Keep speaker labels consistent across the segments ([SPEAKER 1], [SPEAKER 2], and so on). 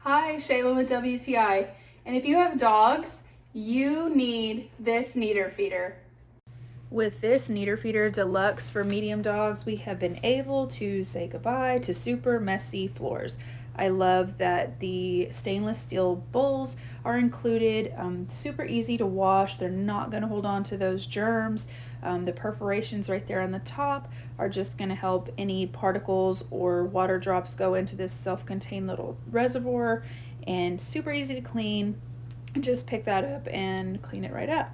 [SPEAKER 1] Hi, Shayla with WTI. And if you have dogs, you need this kneader feeder. With this kneader feeder deluxe for medium dogs, we have been able to say goodbye to super messy floors. I love that the stainless steel bowls are included, super easy to wash. They're not going to hold on to those germs. The perforations right there on the top are just going to help any particles or water drops go into this self-contained little reservoir, and super easy to clean. Just pick that up and clean it right up.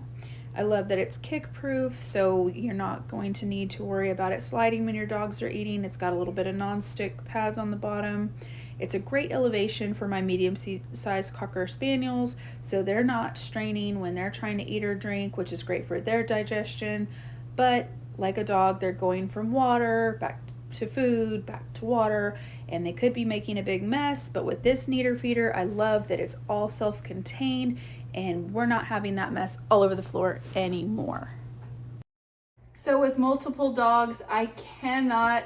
[SPEAKER 1] I love that it's kick proof, so you're not going to need to worry about it sliding when your dogs are eating. It's got a little bit of non-stick pads on the bottom. It's a great elevation for my medium-sized Cocker Spaniels, so they're not straining when they're trying to eat or drink, which is great for their digestion. But like a dog, they're going from water back to food, back to water, and they could be making a big mess. But with this kneader feeder, I love that it's all self-contained and we're not having that mess all over the floor anymore. So with multiple dogs, I cannot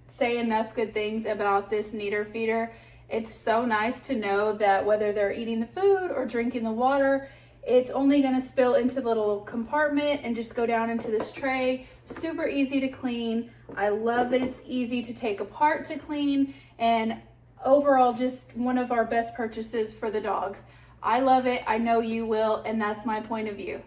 [SPEAKER 1] say enough good things about this kneader feeder. It's so nice to know that whether they're eating the food or drinking the water, it's only going to spill into the little compartment and just go down into this tray. Super easy to clean. I love that it's easy to take apart to clean, and overall just one of our best purchases for the dogs. I love it. I know you will, and that's my point of view.